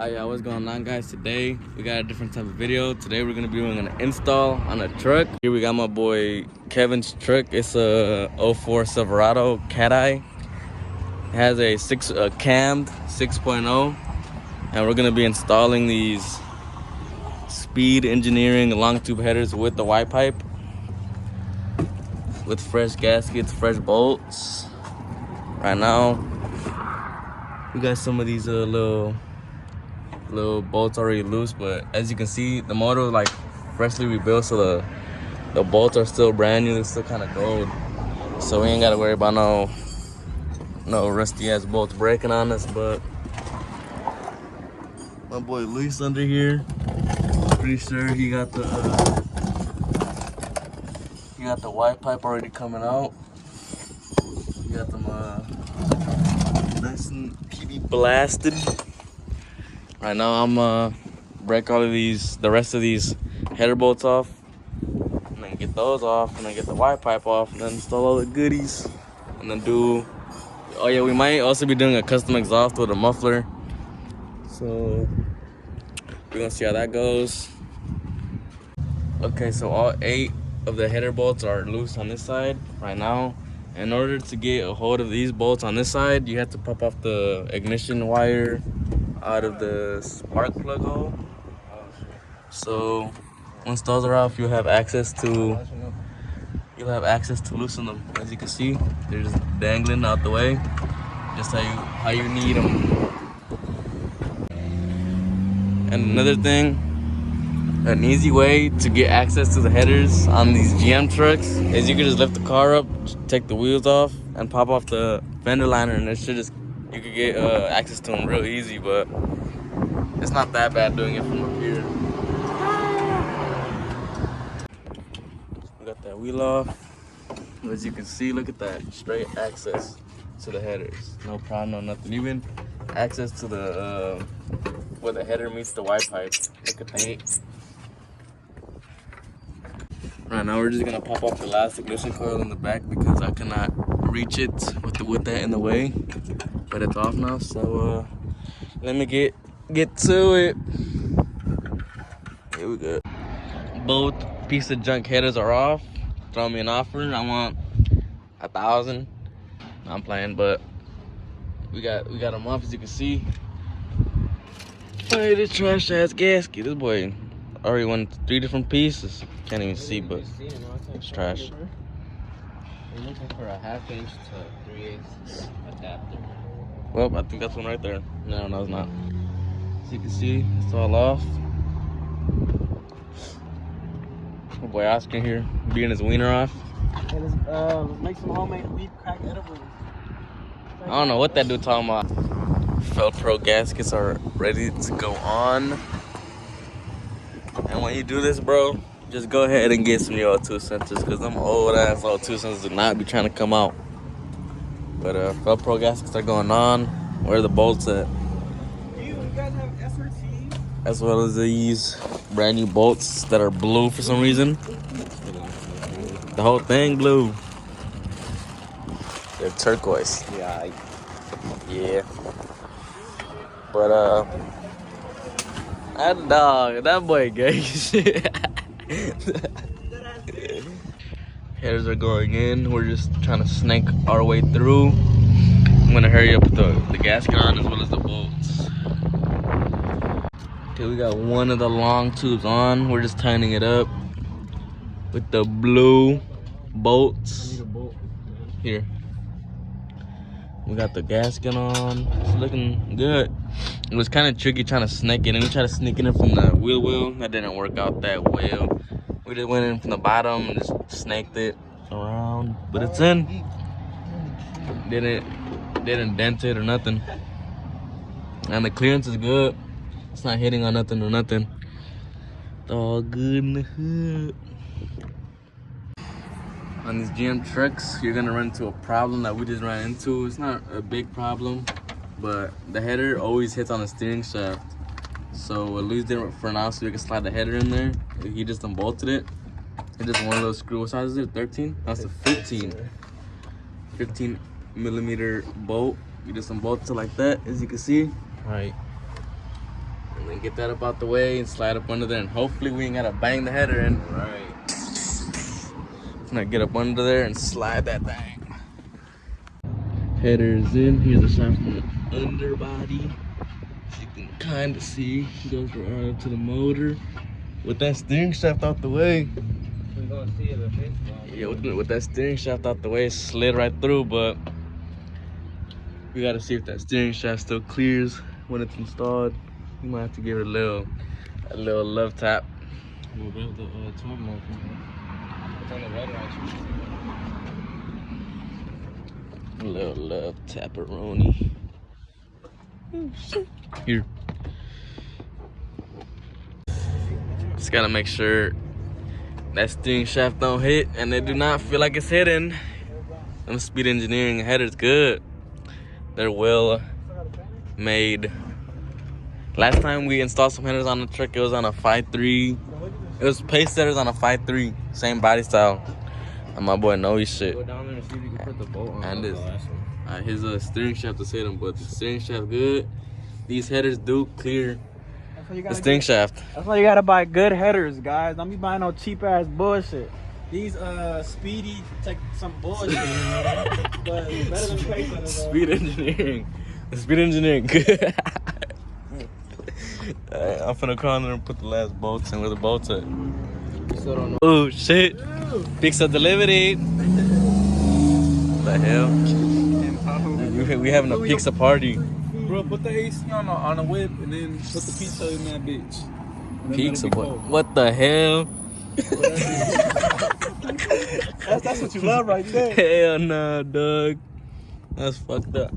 Hi, y'all, what's going on, guys? Today we got a different type of video. Today we're gonna be doing an install on a truck. Here we got my boy Kevin's truck. It's a '04 Silverado cat eye. It has a cammed 6.0, and we're gonna be installing these Speed Engineering Longtube headers with the Y pipe, with fresh gaskets, fresh bolts. Right now, we got some of these little bolts already loose, but as you can see, the motor is like freshly rebuilt, so the bolts are still brand new. They're still kind of gold, so we ain't gotta worry about no rusty ass bolts breaking on us. But my boy Luis under here, pretty sure he got the Y pipe already coming out. He got them nice and PB blasted. Right now I'm break all of the rest of these header bolts off, and then get those off, and then get the Y pipe off, and then install all the goodies, and then oh yeah, we might also be doing a custom exhaust with a muffler, so we're gonna see how that goes. Okay, so all 8 of the header bolts are loose on this side right now. In order to get a hold of these bolts on this side, you have to pop off the ignition wire out of the spark plug hole. So once those are off, you'll have access to loosen them. As you can see, they're just dangling out the way, just how you need them. And another thing, an easy way to get access to the headers on these GM trucks is you can just lift the car up, take the wheels off, and pop off the fender liner, and you could get access to them real easy. But it's not that bad doing it from up here. We got that wheel off. As you can see, look at that, straight access to the headers. No problem, no nothing. Even access to the where the header meets the Y pipe. Look at that. Right now we're just gonna pop off the last ignition coil in the back because I cannot reach it with that in the way. But it's off now, so let me get to it. Here we go. Both piece of junk headers are off. Throw me an offer. I want 1,000. I'm playing, but we got them off, as you can see. Hey, this trash ass gasket. This boy already went 3 different pieces. Can't even see, but it's trash. We're looking for a 1/2 inch to 3/8 adapter. Well, I think that's one right there. No, it's not. As you can see, it's all off. My boy Oscar here, being his wiener off. And let's make some homemade weed crack edibles. I don't know what that dude talking about. Velcro gaskets are ready to go on. And when you do this, bro, just go ahead and get some new O2 sensors, because them old ass O2 sensors do not be trying to come out. But Velcro gaskets are going on. Where are the bolts at? You guys have SRT? As well as these brand new bolts that are blue for some reason. The whole thing blue. They're turquoise. Yeah. But that boy gay shit. Headers are going in. We're just trying to snake our way through. I'm gonna hurry up with the gasket on as well as the bolts. Okay, we got one of the long tubes on. We're just tightening it up with the blue bolts. Here. We got the gasket on. It's looking good. It was kind of tricky trying to snake it, and we tried to sneak it in from the wheel. That didn't work out that well. We just went in from the bottom and just snaked it around, but it's in. Didn't dent it or nothing, and the clearance is good. It's not hitting on nothing or nothing. It's all good in the hood. On these GM trucks, you're gonna run into a problem that we just ran into. It's not a big problem, but the header always hits on the steering shaft. So what Luis did for now, so we can slide the header in there. He just unbolted it. It's just one of those screws. What size is it? 13? That's a 15 millimeter bolt. You just unbolt it like that, as you can see. Right. get that up out the way and slide up under there, and hopefully we ain't gotta bang the header in. Right. Gonna get up under there and slide that thing. Header's in. Here's a shot from the underbody. As you can kind of see, it goes right up to the motor. With that steering shaft out the way. We're gonna see it a bit. Yeah, with that steering shaft out the way, it slid right through, but we gotta see if that steering shaft still clears when it's installed. We might have to give it a little love tap. We'll build the torque mark. It's on the red light. A little love taparoni. Here. Just gotta make sure that steering shaft don't hit, and they do not feel like it's hitting. Them Speed Engineering headers good. They're well made. Last time we installed some headers on the truck, it was on a 5.3. It was pace setters on a 5.3, same body style. And my boy know his shit. Go down there and see if you can put the bolt on. And the this, last one. his steering shaft is hitting, but the steering shaft good. These headers do clear the steering shaft. That's why you gotta buy good headers, guys. Don't be buying no cheap ass bullshit. These Speedy take some bullshit, but better than pay for this. Speed Engineering. The Speed Engineering good. I'm finna crawl in there and put the last bolts in. Where the bolts at? Still don't know. Oh shit. Pizza delivery. What the hell? We having a pizza party. Bro, put the AC on the whip and then put the pizza in that bitch. Pizza what the hell? That's what you love right there. Hell nah, dog. That's fucked up.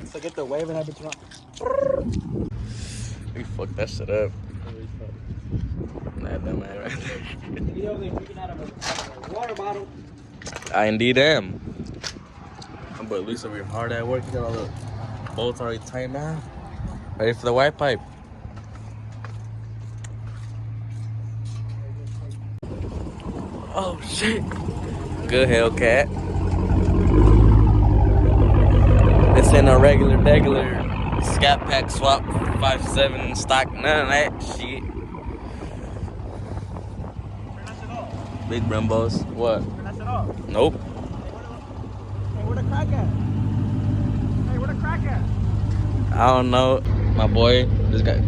So get the wave and that bitch around. We fucked that shit up. Nah, that man right there. You over there drinking out of a water bottle. I indeed am. But at least over here hard at work. You got all the bolts already tightened down. Ready for the white pipe. Oh shit. Good Hellcat. This ain't a regular Scat Pack swap 5.7 stock, none of that shit. Big Brembos. What? That's it all. Nope. Hey, where the crack at? Hey, where the crack at? I don't know. My boy just got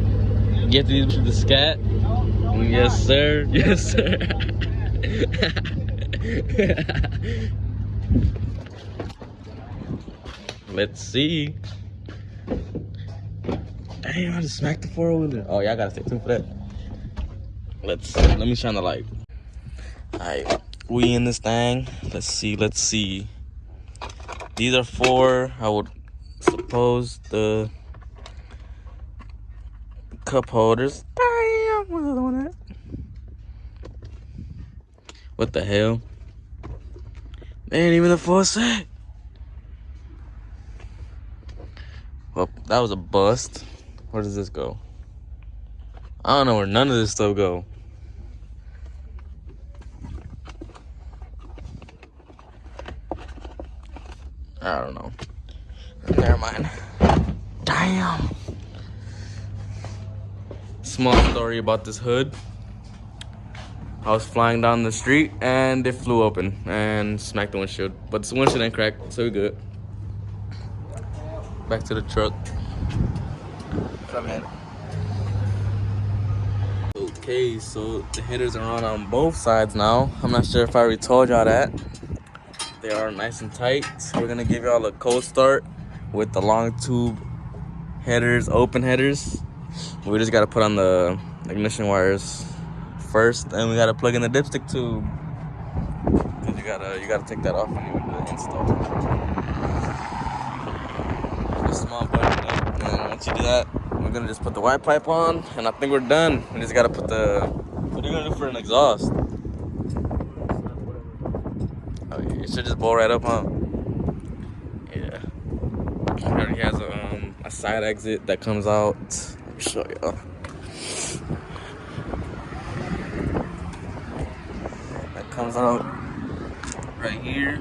get these to the Scat. Yes sir. Yes sir. Let's see. Damn, I just smacked the 4-wheeler. Oh yeah, I gotta stay tuned for that. Let me shine the light. Alright, we in this thing. Let's see. These are for, I would suppose, the cup holders. Damn, what's the other one at? What the hell? They ain't even the full set. Well, that was a bust. Where does this go? I don't know where none of this stuff go. I don't know. Never mind. Damn. Small story about this hood. I was flying down the street and it flew open and smacked the windshield. But the windshield ain't cracked, so we're good. Back to the truck. What's up, man? Okay, so the headers are on both sides now. I'm not sure if I already told y'all that. They are nice and tight. We're gonna give y'all a cold start with the Longtube headers, open headers. We just gotta put on the ignition wires first, and we gotta plug in the dipstick tube. Cause you gotta take that off when you do the install. Just a small button up, and then once you do that, we're gonna just put the white pipe on, and I think we're done. We just gotta put the. What are you gonna do for an exhaust? Oh, yeah, it should just blow right up, huh? Yeah. It already has a side exit that comes out. Let me show y'all. That comes out right here.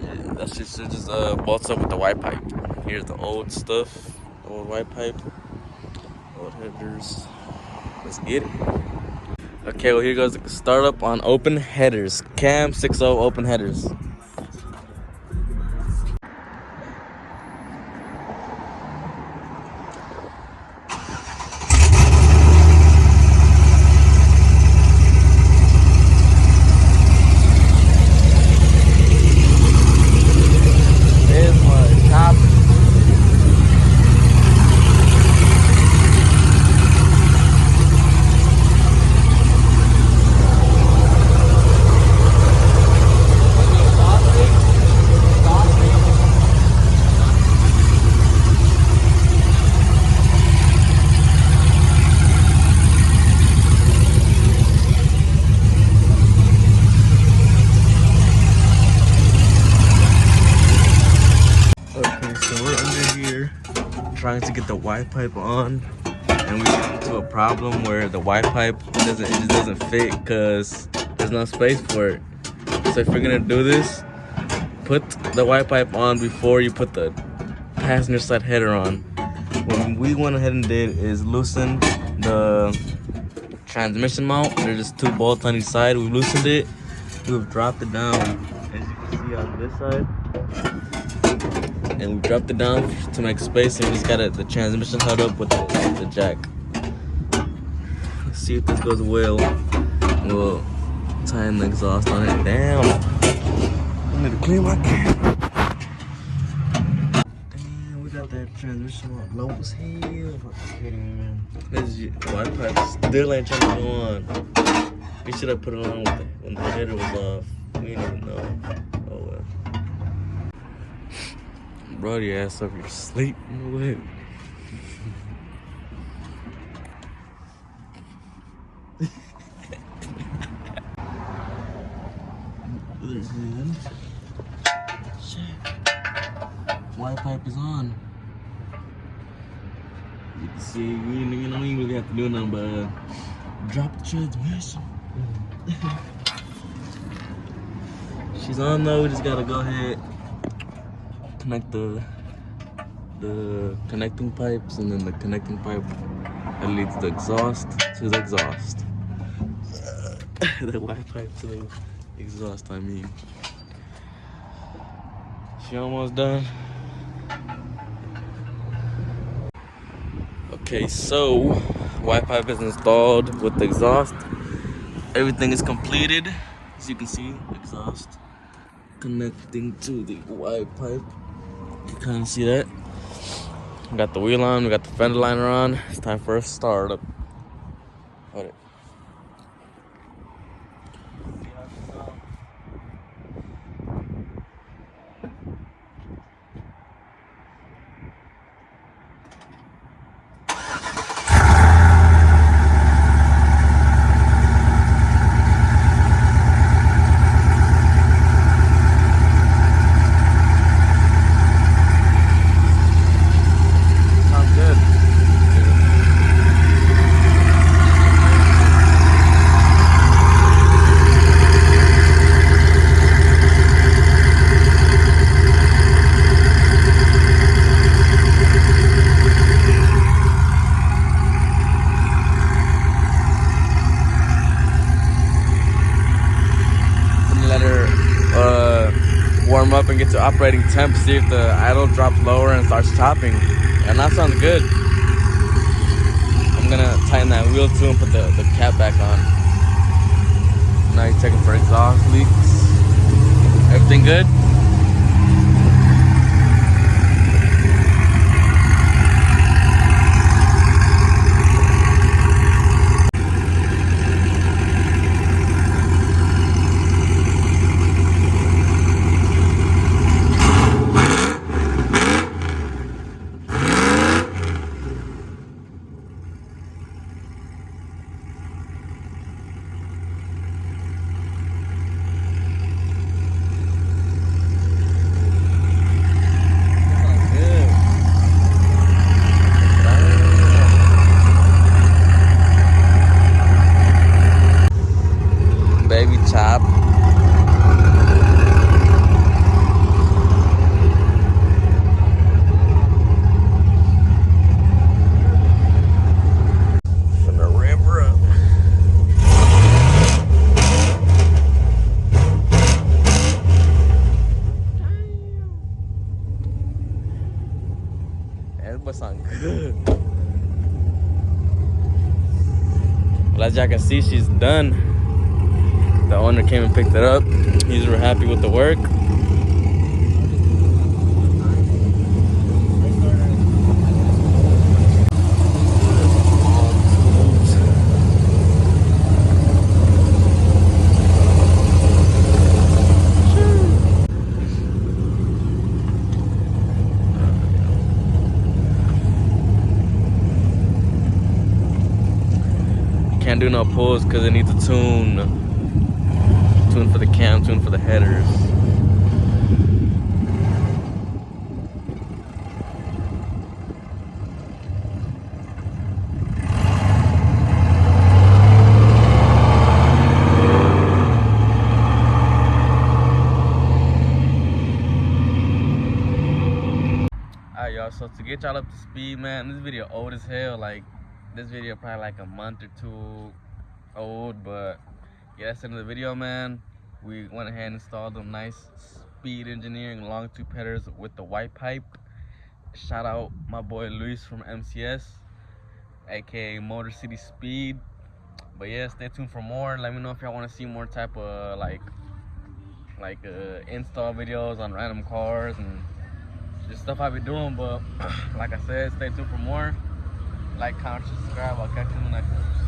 Yeah, that shit should just bolts up with the white pipe. Here's the old stuff, the old white pipe. Old headers. Let's get it. Okay, well here goes the startup on open headers. Cam 60 open headers. There's my top. Okay, so we're under here trying to get the Y pipe on, and we got into a problem where the Y pipe doesn't fit because there's no space for it. So if you're gonna do this, put the Y pipe on before you put the passenger side header on. What we went ahead and did is loosen the transmission mount. There's just 2 bolts on each side. We loosened it. We've dropped it down, as you can see on this side. And we dropped it down to make space, and we just got the transmission held up with the jack. Let's see if this goes well. We'll tighten the exhaust on it. Damn! I need to clean my camera. Damn, we got that transmission on low as hell. I'm kidding me, man. This Y pipe still ain't trying to go on. We should have put it on when the header was off. We didn't even know. Oh well. Bro, your ass up your sleep. No way. Y pipe is on. You can see, you don't even really have to do nothing but drop the transmission. She's on though. We just gotta go ahead, connect the connecting pipes, and then the connecting pipe that leads the exhaust to the exhaust. The Y pipe to the exhaust, I mean. She almost done. Okay, so Y pipe is installed with the exhaust. Everything is completed. As you can see, exhaust connecting to the Y pipe. You can kind of see that. We got the wheel on, we got the fender liner on. It's time for a startup. Hold it. Warm up and get to operating temp, see if the idle drops lower and starts chopping. And that sounds good. I'm gonna tighten that wheel too and put the cap back on. Now you're checking for exhaust leaks. Everything good? Well, as y'all can see, she's done. The owner came and picked it up. He's real happy with the work. Can't do no pulls because it needs a tune. Tune for the cam, tune for the headers. Alright, y'all, so to get y'all up to speed, man, this video old as hell. Like, this video probably like a month or two old, but yeah, that's the end of the video, man. We went ahead and installed them nice Speed Engineering long tube headers with the white pipe. Shout out my boy Luis from MCS, aka Motor City Speed. But yeah, stay tuned for more. Let me know if y'all want to see more type of like install videos on random cars and just stuff I be doing. But like I said, stay tuned for more. Like, comment, subscribe. I'll catch you in the next one.